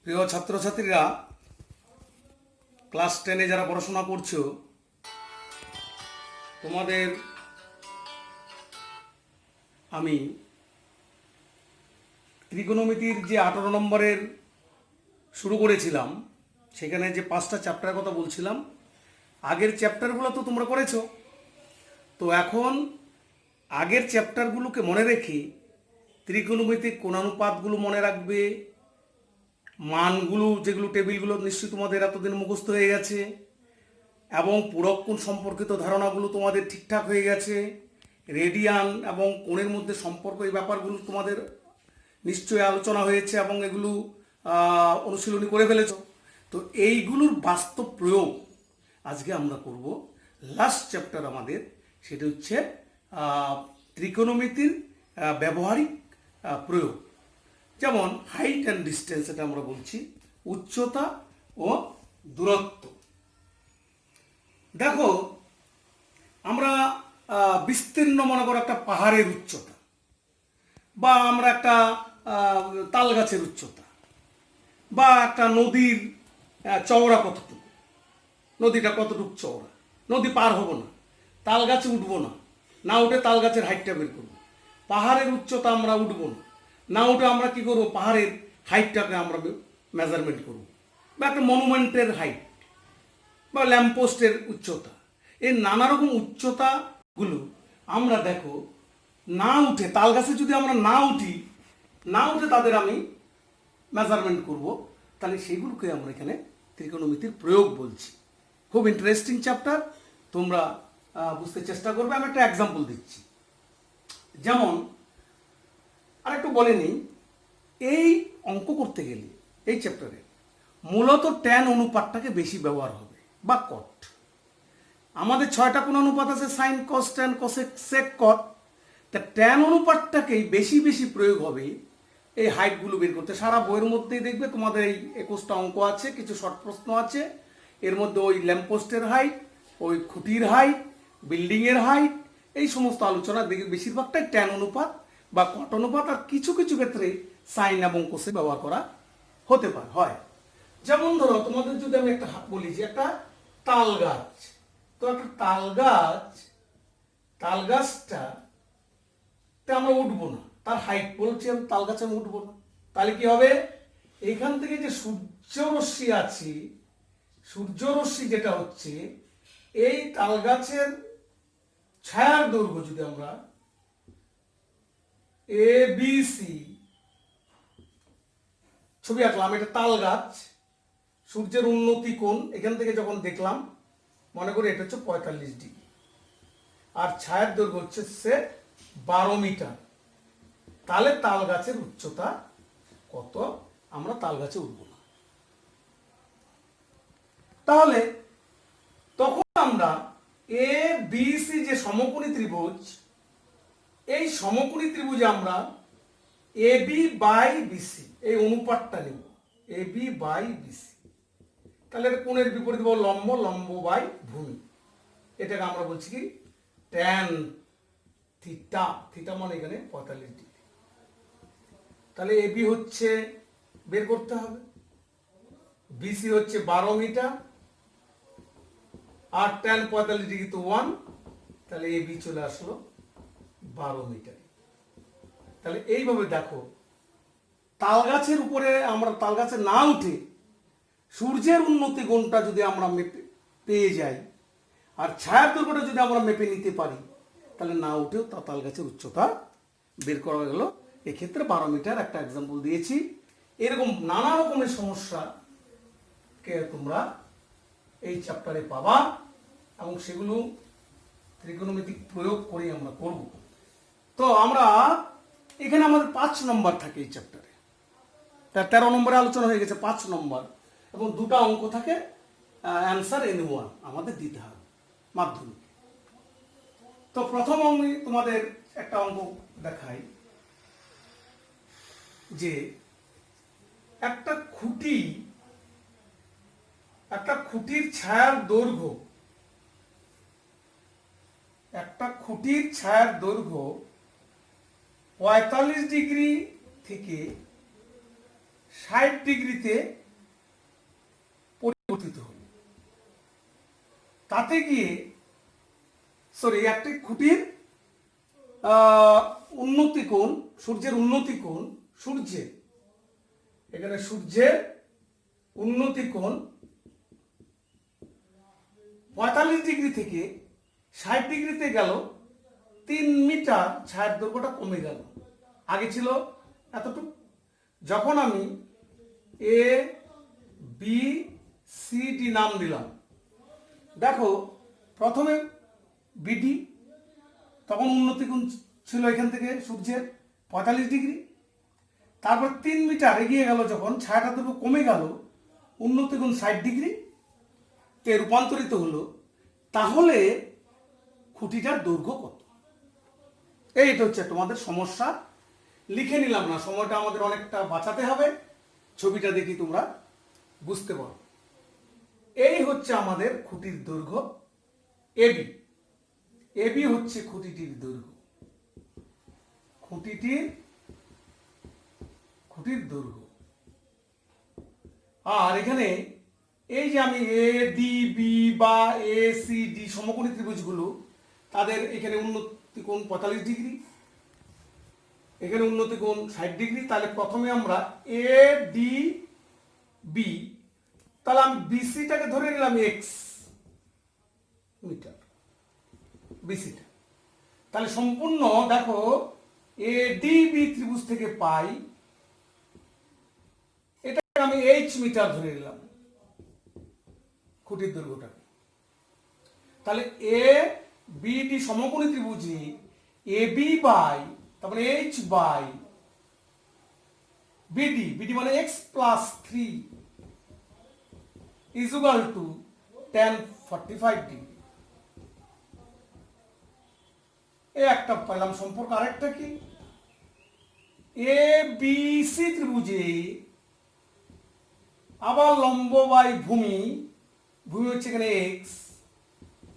প্রিয় ছাত্রছাত্রীরা, ক্লাস 10-এ যারা পড়াশোনা করছো, তোমাদের আমি ত্রিকোণমিতির যে 18 নম্বরের শুরু করেছিলাম, সেখানে যে 5টা চ্যাপ্টারের কথা বলছিলাম, আগের চ্যাপ্টারগুলো তো তোমরা করেছো। তো এখন আগের চ্যাপ্টারগুলোকে মনে রেখে ত্রিকোণমিতির কোণানুপাতগুলো মনে রাখবে, মানগুলো যেগুলো টেবিলগুলো নিশ্চয়ই তোমাদের এতদিন মুখস্থ হয়ে গেছে, এবং পূরক কোণ সম্পর্কিত ধারণাগুলো তোমাদের ঠিকঠাক হয়ে গেছে, রেডিয়ান এবং কোণের মধ্যে সম্পর্ক, এই ব্যাপারগুলো তোমাদের নিশ্চয়ই আলোচনা হয়েছে এবং এগুলো অনুশীলনী করে ফেলেছ। তো এইগুলোর বাস্তব প্রয়োগ আজকে আমরা করব। লাস্ট চ্যাপ্টার আমাদের সেটা হচ্ছে ত্রিকোণমিতির ব্যবহারিক প্রয়োগ, যেমন হাইট অ্যান্ড ডিস্টেন্স, এটা আমরা বলছি উচ্চতা ও দূরত্ব। দেখো, আমরা বিস্তীর্ণ মনে করো একটা পাহাড়ের উচ্চতা, বা আমরা একটা তাল গাছের উচ্চতা, বা একটা নদীর চওড়া কতটুকু, নদীটা কতটুকু চওড়া, নদী পার হব না, তাল গাছে উঠবো না, না উঠে তাল গাছের হাইটটা বের করবো। পাহাড়ের উচ্চতা আমরা উঠবো না, না উঠে আমরা কি করবো, পাহাড়ের হাইটটাকে আমরা মেজারমেন্ট করব। বা একটা মনুমেন্টের হাইট বা ল্যাম্পপোস্টের উচ্চতা, এই নানা রকম উচ্চতাগুলো আমরা দেখো না উঠে, তাল গাছে যদি আমরা না উঠে তাদের আমি মেজারমেন্ট করব, তাহলে সেগুলোকে আমরা এখানে ত্রিকোণমিতির প্রয়োগ বলছি। খুব ইন্টারেস্টিং চ্যাপ্টার, তোমরা বুঝতে চেষ্টা করবে। আমি একটা এক্সাম্পল দিচ্ছি। যেমন আরেকটু বলে নিই, এই অঙ্ক করতে গেলে এই চ্যাপ্টারে মূলত ট্যান অনুপাতটাকে বেশি ব্যবহার হবে, বা কট। আমাদের 6টা কোণ অনুপাত আছে, সাইন, কস, ট্যান, কোসেক, সেক, কট। তা ট্যান অনুপাতটাকেই বেশি বেশি প্রয়োগ হবে এই হাইটগুলো বের করতে। সারা বইয়ের মধ্যেই দেখবে তোমাদের এই 21টা অঙ্ক আছে, কিছু শর্ট প্রশ্ন আছে, এর মধ্যে ওই ল্যাম্পপোস্টের হাইট, ওই খুঁটির হাইট, বিল্ডিংয়ের হাইট, এই সমস্ত আলোচনা দেখবে বেশিরভাগটাই ট্যান অনুপাত বা কট অনুপাত, আর কিছু কিছু ক্ষেত্রে সাইন এবং কোসে ব্যবহার করা হতে পারে, হয়। যেমন ধরো, তোমাদের যদি আমি একটা বলি যে একটা তাল গাছ, তো একটা তাল গাছটা আমরা উঠবো না, তার হাইট বলছি আমি, তাল গাছে আমি উঠবো না। তাহলে কি হবে, এখান থেকে যে সূর্যরশ্মি আছে, সূর্যরশ্মি যেটা হচ্ছে এই তাল গাছের ছায়ার দৈর্ঘ্য যদি আমরা ABC ছবি আঁকলাম, এটা তাল গাছ, সূর্যের উন্নতি কোণ এখান থেকে যখন দেখলাম, মনে করি এটা হচ্ছে 45 ডিগ্রি, আর ছায়ার দৈর্ঘ্য হচ্ছে সে 12 মিটার। তাহলে তাল গাছের উচ্চতা কত, আমরা তাল গাছে উঠবো না। তাহলে তখন আমরা ABC যে সমকোণী ত্রিভুজ, এই সমকোণী ত্রিভুজে আমরা AB বাই BC এই অনুপাতটা নেব, AB বাই BC। তাহলে এটা কোণের বিপরীত লম্ব, লম্ব বাই ভূমি, এটাকে আমরা বলছি কি ট্যান থিটা। থিটা মানে এখানে 45 ডিগ্রি। তাহলে AB হচ্ছে বের করতে হবে, BC হচ্ছে 12 মিটার, আর ট্যান 45 ডিগ্রি তো 1, তাহলে AB চলে আসলো 12 মিটার। তাহলে এইভাবে দেখো, তাল গাছের উপরে আমরা তাল গাছে না উঠে সূর্যের উন্নতি কোণটা যদি আমরা পেয়ে যাই, আর ছায়ার দৈর্ঘ্যটা যদি আমরা মেপে নিতে পারি, তাহলে না উঠেও তাল গাছের উচ্চতা বের করা গেল। এক্ষেত্রে 12 মিটার একটা এক্সাম্পল দিয়েছি। এরকম নানা রকমের সমস্যাকে তোমরা এই চ্যাপ্টারে পাবা, এবং সেগুলো ত্রিকোণমিতিক প্রয়োগ করে আমরা করব। তো আমরা এখানে আমাদের 5 নম্বর থাকে এই চ্যাপ্টারে, তার 13 নম্বরে আলোচনা হয়ে গেছে 5 নম্বর, এবং 2টা অঙ্ক থাকে, অ্যান্সার N1 আমাদের দিতে হবে মাধ্যমিক। তো প্রথম আমি তোমাদের একটা অঙ্ক দেখাই, যে একটা খুঁটির ছায়ার দৈর্ঘ্য, একটা খুঁটির ছায়ার দৈর্ঘ্য 45 ডিগ্রি থেকে 60 ডিগ্রিতে পরিবর্তিত হল। তাতে গিয়ে একটি খুঁটির উন্নতি কোণ, সূর্যের উন্নতি কোণ, এখানে সূর্যের উন্নতি কোণ 45 ডিগ্রি থেকে 60 ডিগ্রিতে গেল, 3 মিটার ছায়ার দৈর্ঘ্যটা কমে গেল। আগে ছিল এতটুকু। যখন আমি এ বি সি ডি নাম দিলাম, দেখো প্রথমে বিডি, তখন উন্নতি কোণ ছিল এখান থেকে সূর্যের 45 ডিগ্রি। তারপর 3 মিটার এগিয়ে গেল, যখন ছায়াটা দৈর্ঘ্য কমে গেল, উন্নতি কোণ 60 ডিগ্রি তে রূপান্তরিত হলো। তাহলে খুঁটিটার দৈর্ঘ্য কত? এইটা হচ্ছে তোমাদের সমস্যা। লিখে নিলাম না, সময়টা আমাদের অনেকটা বাঁচাতে হবে। ছবিটা দেখি তোমরা বুঝতে পারো। এই হচ্ছে আমাদের খুঁটির দৈর্ঘ্য এবি। এবি হচ্ছে খুঁটিটির দৈর্ঘ্য, খুঁটির দৈর্ঘ্য। আর এখানে এই যে আমি এ ডি বি বা এ সি ডি সমকোণী ত্রিভুজগুলো, তাদের এখানে উন্নতি কোণ 45 ডিগ্রি, এখানে উন্নতি কোণ 60 ডিগ্রি। তাহলে প্রথমে আমরা এ ডি বি, তাহলে আমি বিসিটাকে ধরে নিলাম এক্স মিটার, বিসিটা। তাহলে সম্পূর্ণ দেখো এ ডি বি ত্রিভুজ থেকে পাই, এটা আমি এইচ মিটার ধরে নিলাম খুঁটির দৈর্ঘ্যটাকে। তাহলে এ বি ডি সমকোণী ত্রিভুজে এ বি বাই, তারপরে এইচ বাই বিডি, বিডি মানে x plus 3 is equal to tan 45 degree. একটা পেলাম সম্পর্ক। আরেকটা কি, এ বি সি ত্রিভুজে আবার লম্ব বাই ভূমি, ভূমি হচ্ছে এখানে x,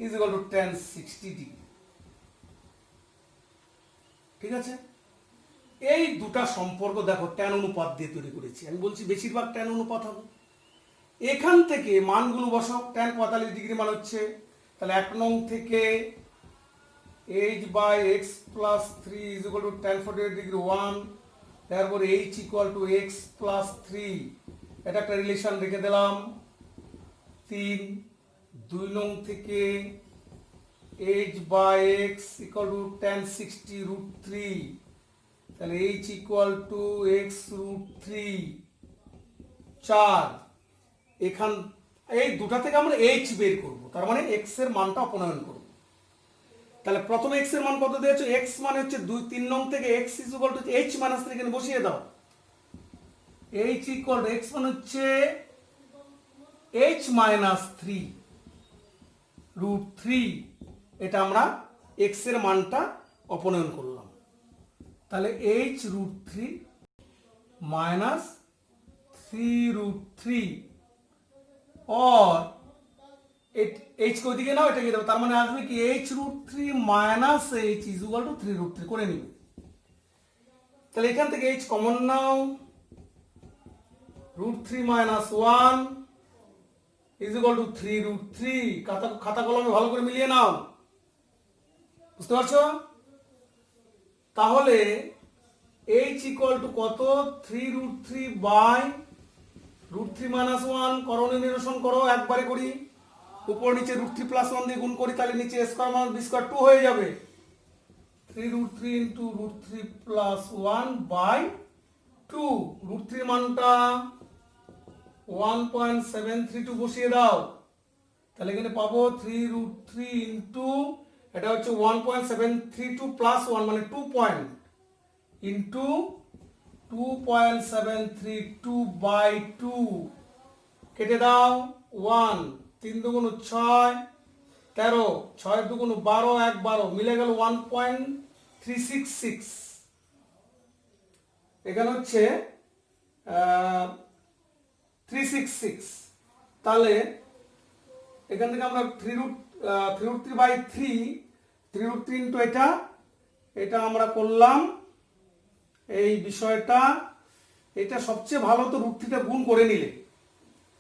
is equal to tan 60 degree. ঠিক আছে? এই দুটা সম্পর্ক দেখো ট্যান অনুপাত দিয়ে তৈরি করেছি। আমি বলছি বেশিরভাগ ট্যান অনুপাত হবে। এখান থেকে মানগুলো বসাও। ট্যান 45 ডিগ্রি মান হচ্ছে, তাহলে 1 নং থেকে H by X plus 3 is equal to tan 48 degree 1, তারপর H equal to X plus 3, এটা একটা রিলেশন রেখে দিলাম 3। 2 নং থেকে H by X equal to tan 60 root 3, তাহলে H equal to X root 3 4। এখান এই দুটা থেকে আমরা এইচ বের করব, তার মানে এক্স এর মানটা অপনয়ন করব। তাহলে প্রথমে এক্স এর মান কত দিয়েছো? এক্স মানে হচ্ছে 2, 3 নং থেকে x is equal two H minus 3 এখানে বসিয়ে দাও। এইচ ইকুয়াল টু এক্স মানে হচ্ছে এইচ মাইনাস 3 রুট 3, এটা আমরা এক্স এর মানটা অপনয়ন করলাম। তাহলে এইচ রুট 3 মাইনাস 3 রুট 3 और এইচ কে ওইদিকে নাও, এটা গিয়ে দেবো। তার মানে আসবে কি H root 3 minus H is equal to 3 root 3 করে নিবে। তাহলে এখান থেকে এইচ কমন নাও, root 3 minus 1 is equal to 3 root 3। খাতা কলমে ভালো করে মিলিয়ে নাও, বুঝতে পারছো? তাহলে এইচ ইকুয়াল টু কত? 3 রুট 3 বাই রুট 3 মাইনাস 1। করণীয় নিরসন করো, একবারে করি। উপর নিচে রুট 3 প্লাস 1 দিয়ে গুণ করি, তাহলে নিচে a square minus b square 2 হয়ে যাবে। 3 root 3 into root 3 plus 1 by 2। Root 3 মানটা 1.732 বসিয়ে দাও, তাহলে এখানে পাবো 3 রুট 3 ইন্টু, এটা হচ্ছে 1.732 প্লাস 1 মানে 2 পয়েন্ট, ইন্টু 2.732 বাই 2, কেটে দাও 1, 3 দুগুণ 6, 13, 6 দুগুণ 12, 1 12, মিলে গেল 1.366। এখানে হচ্ছে 366। তাহলে এখান থেকে আমরা 3 রুট 3 বাই 3 রুট 3 ইন্টু এটা আমরা করলাম এই বিষয়টা। এটা সবচেয়ে ভালো তো রুট 3টা গুণ করে নিলে,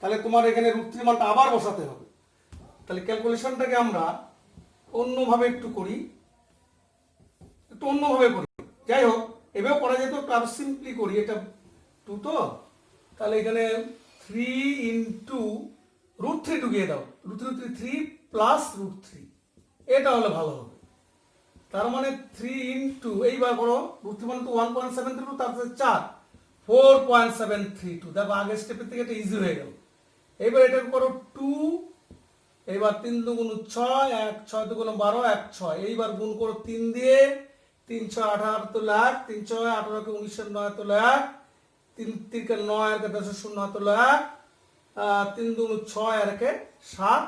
তাহলে তোমার এখানে √3 মানটা আবার বসাতে হবে। তাহলে ক্যালকুলেশনটাকে আমরা অন্যভাবে একটু করি, যাই হোক এভাবে করা যেত, একটু আরো সিম্পলি করি। এটা 2 তো, তাহলে এখানে 3 ইন্টু √3 ঢুকিয়ে দাও, √3 3 প্লাস √3, এটা হলে ভালো হবে। তার মানে 3 ইন্টু এইবার করো, √3 মানে তো 1.732, তারপরে 4 4.732। দেখো আগের স্টেপের থেকে এটা ইজি হয়ে গেল। এবার এটা করো 2, এইবার 3 দুগুণ 6, 1 6 দুগুণ 12, 1 6, এইবার গুণ করো 3 দিয়ে, 3 6 18 তো লাখ, 3 6 18 কে 19 9 তো লাখ, 3 3 কে 9 আর কে 10 0 তো লাখ, 3 দুগুণ 6 আর কে 7,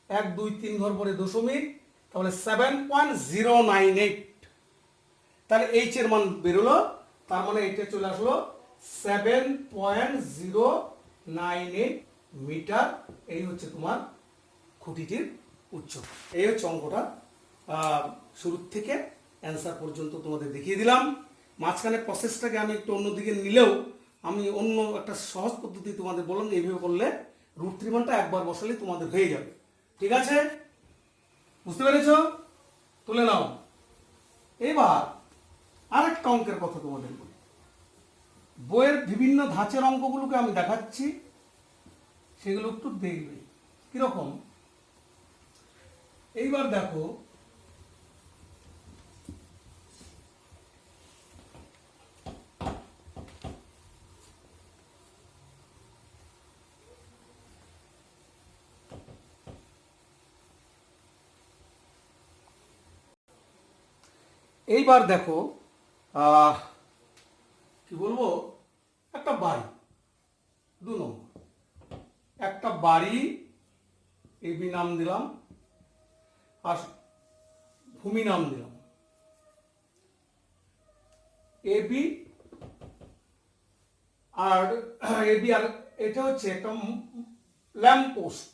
1 2 3 ঘর পরে দশমিক, তাহলে 7.098। তাহলে এইচ এর মান বেরোলো, তার মানে এটা চলে আসলো 7.098 মিটার। এই হচ্ছে তোমার খুঁটিটির উচ্চতা। এই হচ্ছে অঙ্কটা, শুরু থেকে অ্যান্সার পর্যন্ত তোমাদের দেখিয়ে দিলাম। মাঝখানে প্রসেসটাকে আমি একটু অন্যদিকে নিলেও আমি অন্য একটা সহজ পদ্ধতি তোমাদের বললাম, এইভাবে করলে √3 মানটা একবার বসালে তোমাদের হয়ে যাবে। ঠিক আছে, বুঝতে পেরেছ? তুলে নাও। এবার আরেকটা অঙ্কের কথা তোমাদের বলি। বইয়ের বিভিন্ন ধাঁচের অঙ্কগুলোকে আমি দেখাচ্ছি, সেগুলো একটু দেখবে কিরকম। এইবার দেখো, এইবার দেখো কি বলবো, একটা বাড়ি 2 নম্বর, একটা বাড়ি এবি নাম দিলাম আর ভূমি নাম দিলাম এবি, আর এবি, আর এটা হচ্ছে একটা lamp post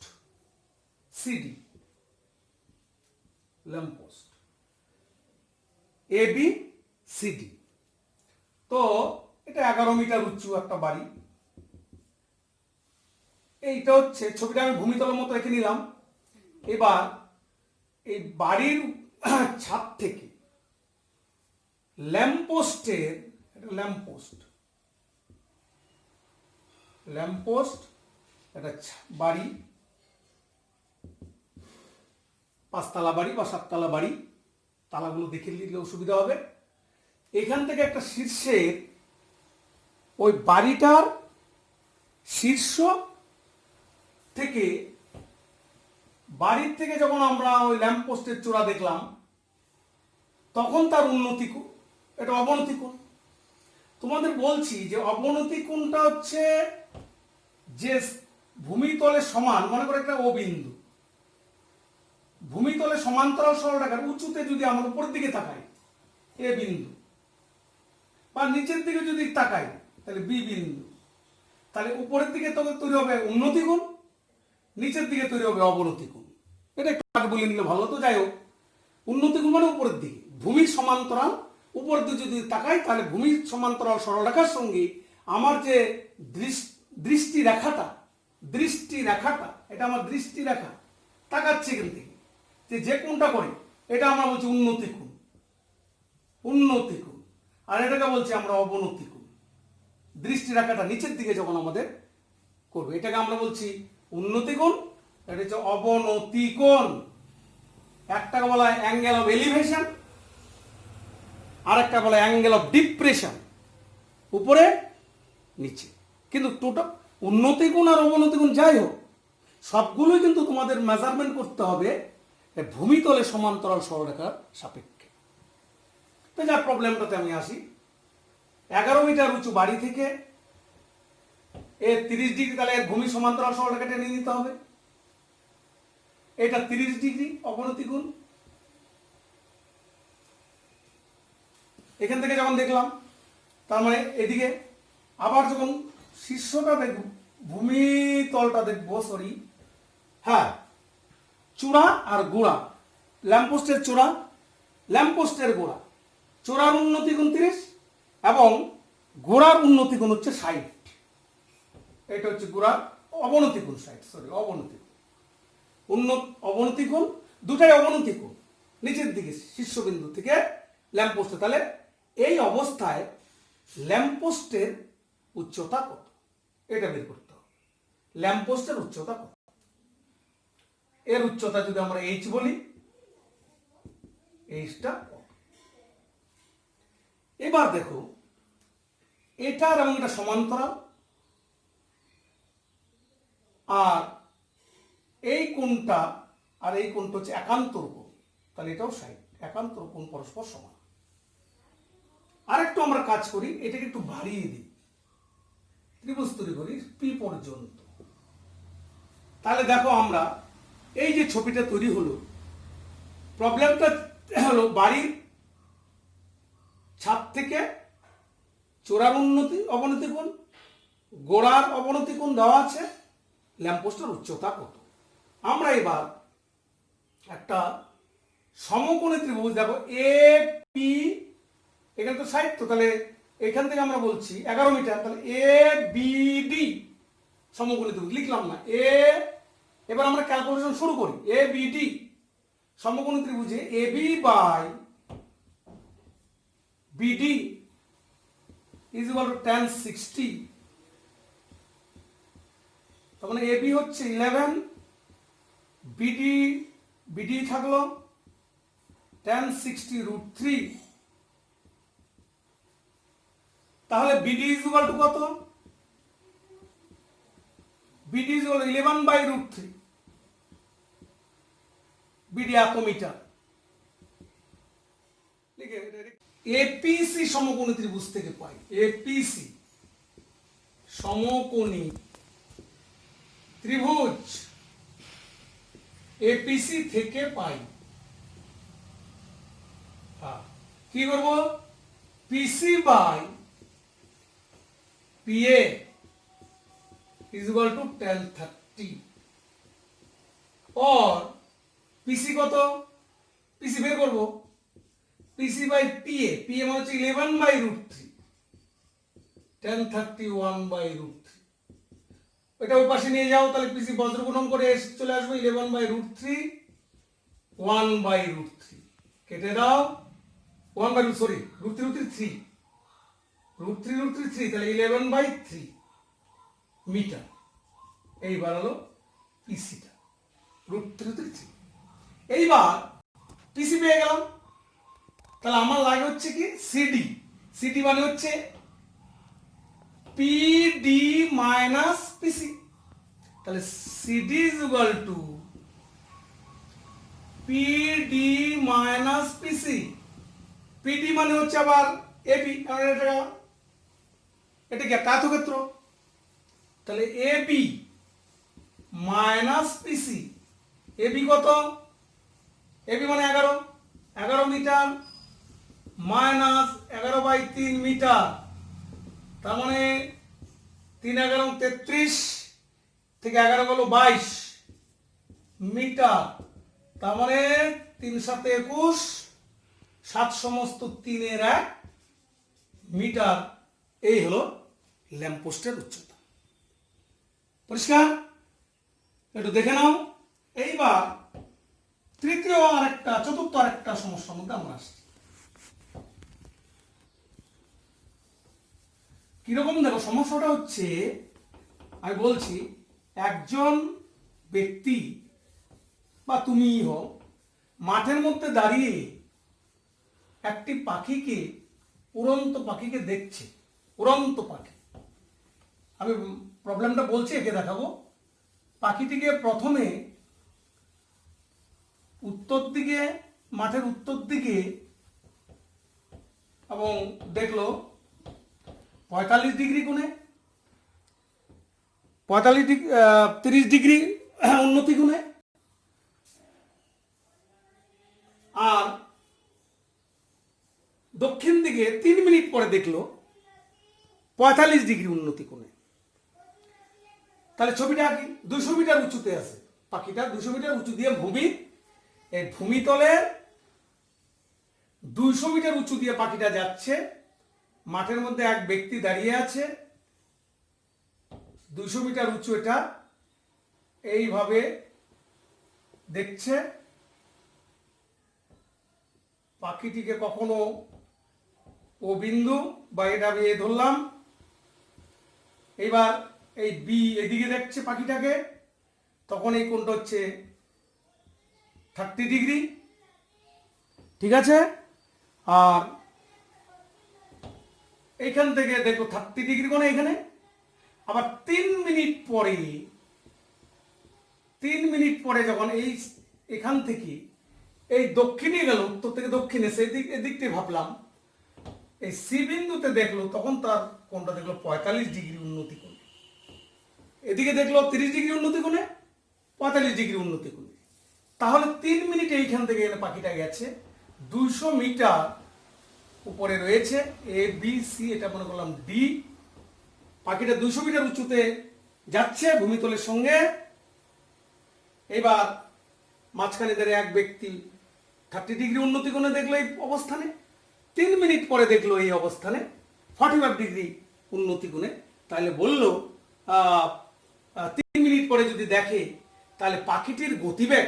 CD, lamp post AB CD. তো এটা 11 মিটার উঁচু একটা বাড়ি। এইটা হচ্ছে ছবিটা আমি ভূমিতলের মতো রেখে নিলাম। এবার এই বাড়ির ছাদ থেকে ল্যাম্পপোস্টের, এটা ল্যাম্পপোস্ট একটা বাড়ি, 5 তলা বাড়ি বা 7 তলা বাড়ি, তালাগুলো দেখে নিলে অসুবিধা হবে। এখান থেকে একটা শীর্ষের, ওই বাড়িটার শীর্ষ থেকে, বাড়ির থেকে যখন আমরা ওই ল্যাম্পপোস্টের চূড়া দেখলাম, তখন তার উন্নতি কোণ, এটা অবনতি কোণ। তোমাদের বলছি যে অবনতি কোণটা হচ্ছে যে ভূমিতলের সমান, মনে করে একটা ও বিন্দু, ভূমিতলে সমান্তরাল সরলরেখার উঁচুতে যদি আমরা উপরের দিকে তাকাই এ বিন্দু, বা নিচের দিকে যদি তাকাই তাহলে বি বিন্দু, তাহলে উপরের দিকে তৈরি হবে উন্নতি কোণ, নিচের দিকে তৈরি হবে অবনতি কোণ। এটা একটু আগে বলে নিলে ভালো। তো যাই হোক, উন্নতি কোণ মানে উপরের দিকে, ভূমির সমান্তরাল উপরের দিকে যদি তাকাই, তাহলে ভূমির সমান্তরাল সরলরেখার সঙ্গে আমার যে দৃষ্টি রেখাটা, এটা আমার দৃষ্টি রেখা তাকাচ্ছে এখান থেকে, যে কোণটা করে এটা আমরা বলছি উন্নতি কোণ, আর এটাকে বলছি আমরা অবনতি কোণ। দৃষ্টি রেখাটা নিচের দিকে যখন আমাদের করবে, এটাকে আমরা বলছি উন্নতি কোণ, এটা হচ্ছে অবনতি কোণ। একটাকে বলা হয় অ্যাঙ্গেল অফ এলিভেশন, আর একটা বলা হয় অ্যাঙ্গেল অফ ডিপ্রেশন, উপরে নিচে। কিন্তু টোটাল উন্নতি কোণ আর অবনতি কোণ যাই হোক, সবগুলোই কিন্তু তোমাদের মেজারমেন্ট করতে হবে ভূমিতলে সমান্তরাল সরলরেখার সাপেক্ষে। তো যা প্রবলেমটাতে আমি আসি, 11 মিটার উঁচু বাড়ি থেকে এর 30 ডিগ্রি, তাহলে এর ভূমি সমান্তরাল সরলরেখাটা নিয়ে নিতে হবে। এটা 30 ডিগ্রি অবনতি কোণ। এখান থেকে যখন দেখলাম, তার মানে এদিকে আবার যখন শীর্ষটা দেখব, ভূমিতলটা দেখবো, হ্যাঁ, চূড়া আর গোড়া, ল্যাম্পপোস্টের চূড়া, ল্যাম্পপোস্টের গোড়া, চূড়ার উন্নতি কোণ 30 এবং গোড়ার উন্নতি কোণ হচ্ছে 60। এটা হচ্ছে গোড়ার অবনতি কোণ সাইড, সরি অবনতি কোণ, অবনতি কোণ, দুটাই অবনতি কোণ নিচের দিকে শীর্ষবিন্দু থেকে ল্যাম্পপোস্টে। তাহলে এই অবস্থায় ল্যাম্পপোস্টের উচ্চতা কত এটা বের করতে হবে। ল্যাম্পপোস্টের উচ্চতা কত, এর উচ্চতা যদি আমরা এইচ বলি, এইচটা কত। এবার দেখো এটার এবং এটা সমান্তরাল, আর এই কোণটা আর এই কোণটা হচ্ছে একান্তর কোণ, তাহলে এটাও 60, একান্তর কোণ পরস্পর সমান। আরেকটু আমরা কাজ করি, এটাকে একটু বাড়িয়ে দিই, ত্রিভুজ তৈরি করি পি পর্যন্ত। তাহলে দেখো আমরা এই যে ছবিটা তৈরি হলো, প্রবলেমটা হলো বাড়ির ছাদ থেকে চূড়ার অবনতি কোণ, গোড়ার অবনতি কোণ দেওয়া আছে, ল্যাম্পপোস্টের উচ্চতা কত। আমরা এবার একটা সমকোণী ত্রিভুজ দেখো এ পি, এখানে তো 60, তো তাহলে এখান থেকে আমরা বলছি 11 মিটার, তাহলে এ বি ডি সমকোণী ত্রিভুজ লিখলাম না এ। এবার আমরা ক্যালকুলেশন শুরু করি। এ বি ডি সমকোণী ত্রিভুজে A B by BD is equal to tan 60। তার মানে এবি হচ্ছে 11, বিডি থাকলো tan 60√3। তাহলে বিডি ইজ ইকুয়াল টু কত? BD is equal 11/√3। বিডি এত মিটার। এপিসি সমকোণী ত্রিভুজ থেকে পাই, এপিসি সমকোণী ত্রিভুজ এপিসি থেকে পাই। কি করব? PC by PA is equal to tan 30, और পিসি কত? পিসি বের করব, পিসি বাই পিএ, পিএ মানে হচ্ছে 11/√3, tan 31/√3। এটা ওই পাশে নিয়ে যাও, তাহলে পিসি বজ্রগুণন করে চলে আসবে 11/√3, 1/√3 কেটে দাও, 1/√3 সরি √3 √3 তাহলে 11/3 মিটার। এইবার হলো পিসিটা √3। এইবার পিসি পেয়ে গেলাম, তাহলে আমার লাগে হচ্ছে কি সিডি। সিডি মানে হচ্ছে পিডি মাইনাস পিসি। তাহলে CD is equal to PD minus PC. PD মানে হচ্ছে আবার এবি, কারণ এটা কি একটা আয়তক্ষেত্র। তাহলে এবি মাইনাস পিসি, এবি কত? এবি মানে 11 মিটার মাইনাস 11/3 মিটার, তার মানে 3 11 33 থেকে 11 গেল 22 মিটার, তার মানে 3 7 21, 7 সমস্ত 3 1 মিটার। এই হলো ল্যাম্পপোস্টের উচ্চতা। পরিষ্কার? একটু দেখে নাও। এইবার চতুর্থ আরেকটা সমস্যার মধ্যে আমরা আসছি। কিরকম দেখো, সমস্যাটা হচ্ছে আমি বলছি একজন ব্যক্তি বা তুমিই হও মাঠের মধ্যে দাঁড়িয়ে একটি পাখিকে, উড়ন্ত পাখিকে দেখছে। উড়ন্ত পাখি, আমি প্রবলেমটা বলছি, একে দেখাবো। পাখিটিকে প্রথমে উত্তর দিকে, মাঠের উত্তর দিকে, এবং দেখলো 45 ডিগ্রি কোণে, 30 ডিগ্রি উন্নতি কোণে, আর দক্ষিণ দিকে 3 মিনিট পরে দেখলো 45 ডিগ্রি উন্নতি কোণে। তাহলে ছবিটা কি 200 মিটার উঁচুতে আছে, পাখিটা 200 মিটার উঁচু দিয়ে ভূমি, এই ভূমিতলে 200 মিটার উঁচু দিয়ে পাখিটা যাচ্ছে। মাঠের মধ্যে এক ব্যক্তি দাঁড়িয়ে আছে, 200 মিটার উঁচু এটা এইভাবে দেখছে, পাখিটিকে কখনো ও বিন্দু বা এটা আমি এ ধরলাম, এইবার এই বি এদিকে দেখছে পাখিটাকে, তখন এই কোণটা হচ্ছে 30 ডিগ্রি, ঠিক আছে। আর এইখান থেকে দেখো 30 ডিগ্রি কোণে এখানে। আবার 3 মিনিট পরে যখন এই এখান থেকে এই দক্ষিণে গেল, উত্তর থেকে দক্ষিণে, সেই এদিকটি ভাবলাম, এই সি বিন্দুতে দেখলো, তখন তার কোণটা দেখলো 45 ডিগ্রি উন্নতি কোণে। এদিকে দেখলো 30 ডিগ্রি উন্নতি কোণে, 45 ডিগ্রি উন্নতি কোণে। তাহলে 3 মিনিটে এইখান থেকে পাখিটা গেছে 200 মিটার উপরে রয়েছে এ বি সি, এটা মনে করলাম ডি। পাখিটা 200 মিটার উঁচুতে যাচ্ছে ভূমিতলের সঙ্গে। এবার মাঝখানে দাঁড়িয়ে এক ব্যক্তি 30 ডিগ্রি উন্নতি কোণে দেখলো এই অবস্থানে, 3 মিনিট পরে দেখলো এই অবস্থানে 45 ডিগ্রি উন্নতি কোণে। তাহলে বললো 3 মিনিট পরে যদি দেখে, তাহলে পাখিটির গতিবেগ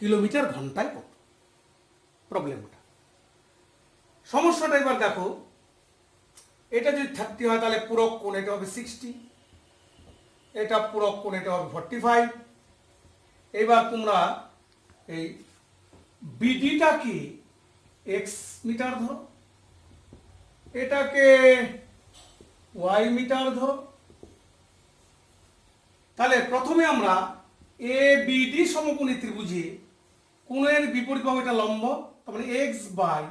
কিলোমিটার ঘন্টায় কত। প্রবলেমটা, সমস্যাটা এবার দেখো, এটা যদি 30 হয় তাহলে পূরক কোণ এটা হবে 60, এটা পূরক কোণ এটা হবে 45। এবার তোমরা এই বিডিটাকে এক্স মিটার ধরো, এটাকে ওয়াই মিটার ধরো। তাহলে প্রথমে আমরা এ বিডি সমকোণী ত্রিভুজে কোণের বিপরীত বাহু এটা লম্ব, তার মানে এক্স বাই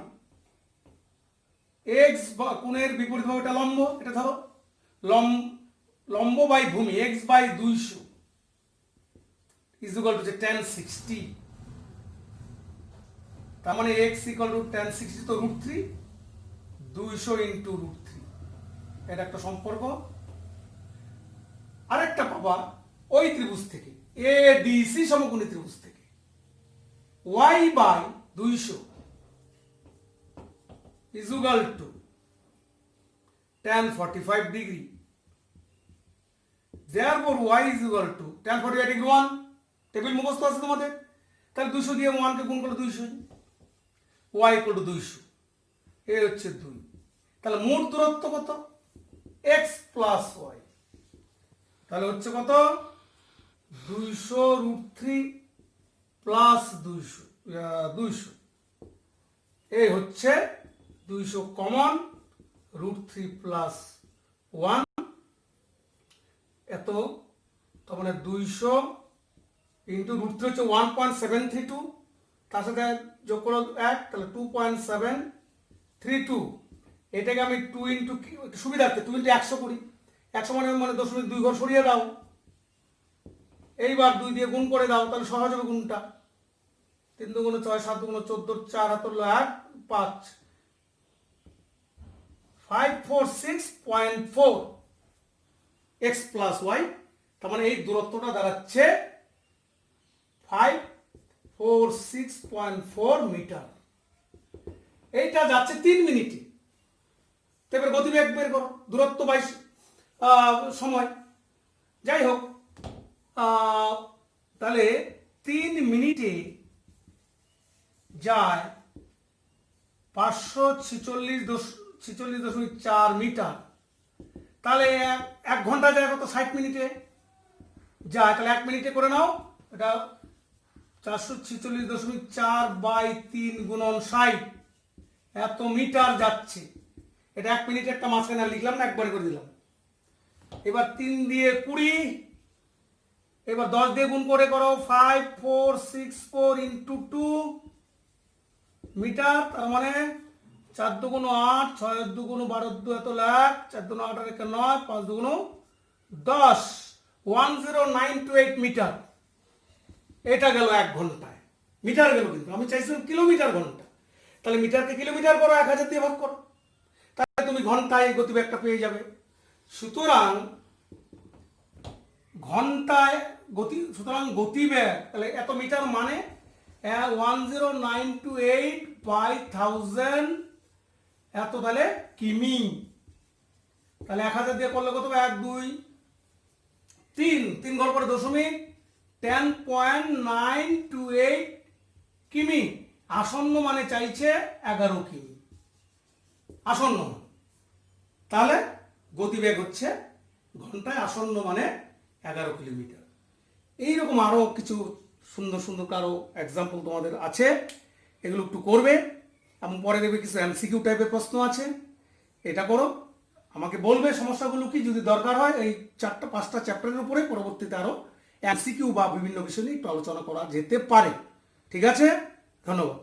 কোণের বিপরীত বাহু এটা লম্ব, এটা ধরো লম্ব বাই ভূমি X by 200 is equal to 1060। তার মানে এক্স ইকুয়াল টু 1060, তো √3, 200 ইন্টু √3, এটা একটা সম্পর্ক। আরেকটা পাবা ওই ত্রিভুজ থেকে, এ ডিসি সমকোণী ত্রিভুজ থেকে, Y by 200 is equal to tan 45 degree. therefore y is equal to tan 45 degree 1, table মুখস্থ আছে তোমাদের। তাহলে 200 দিয়ে 1 কে গুণ করলে 200, y ইকুয়াল টু 200, এই হচ্ছে 2। তাহলে মোট দূরত্ব কত? x প্লাস y, তাহলে হচ্ছে কত? 200 √3 প্লাস 200, এই হচ্ছে 200 কমন, √3 প্লাস 1 এত, তার মানে 200 ইন্টু √3 হচ্ছে 1.732, তার সাথে যোগ করো 1, তাহলে 2.732। এটাকে আমি 2 ইন্টু সুবিধার্থে 2 ইন্টু 100 করি, 100 মানে 0.2 ঘর সরিয়ে দাও, এইবার 2 দিয়ে গুণ করে দাও, তাহলে সহজ হবে গুণটা। 3 2 6 7 2 14, 4 হাত হলো 1 5, 546.4 x প্লাস ওয়াই। তার মানে এই দূরত্বটা দাঁড়াচ্ছে 546.4 মিটার। এইটা যাচ্ছে 3 মিনিটে। এবার গতিবেগ বের করো, দূরত্ব বাই সময়, যাই হোক। তাহলে 3 মিনিটে যায় 546.4 মিটার। তাহলে 1 ঘন্টা যায় কত? 60 মিনিটে যায়। তাহলে 1 মিনিটে করে নাও, এটা 446.4 বাই 3 গুণন 60, এত মিটার যাচ্ছে। এটা 1 মিনিটে একটা মাঝখানে লিখলাম না, একবারে করে দিলাম। এবার 3 দিয়ে 20, এবার 10 দিয়ে গুণ করে করো, 5464 ইন্টু 2 মিটার, তার মানে 4 2 8, 6 2 12 2 এত লাখ, 4 2 8 আর 9, 5 2 10, 10928 মিটার। এটা গেল 1 ঘন্টায়, মিটার গেল, কিন্তু আমি চাইছিলাম কিলোমিটার ঘন্টা। তাহলে মিটারকে কিলোমিটার করো, 1000 দিয়ে ভাগ করো, তাহলে তুমি ঘন্টায় গতিবেগটা পেয়ে যাবে। সুতরাং ঘন্টায় গতিবেগ, তাহলে এত মিটার মানে 10928 বাই 1000, এত তাহলে কিমি। তাহলে 1000 দিয়ে করলে কত? 1 2 তিন ঘর পরে দশমিক 10.928 কিমি। আসন্ন মানে চাইছে 11 কিমি আসন্ন মানে। তাহলে গতিবেগ হচ্ছে ঘন্টায় আসন্ন মানে 11 কিলোমিটার। এইরকম আরও কিছু সুন্দর সুন্দর আরও এক্সাম্পল তোমাদের আছে, এগুলো একটু করবে। এবং পরে দেখবে কিছু এমসিকিউ টাইপের প্রশ্ন আছে, এটা করো, আমাকে বলবে সমস্যাগুলো কি। যদি দরকার হয় এই 4-5টা চ্যাপ্টারের উপরে পরবর্তীতে আরও এমসিকিউ বা বিভিন্ন বিষয় নিয়ে একটু আলোচনা করা যেতে পারে। ঠিক আছে, ধন্যবাদ।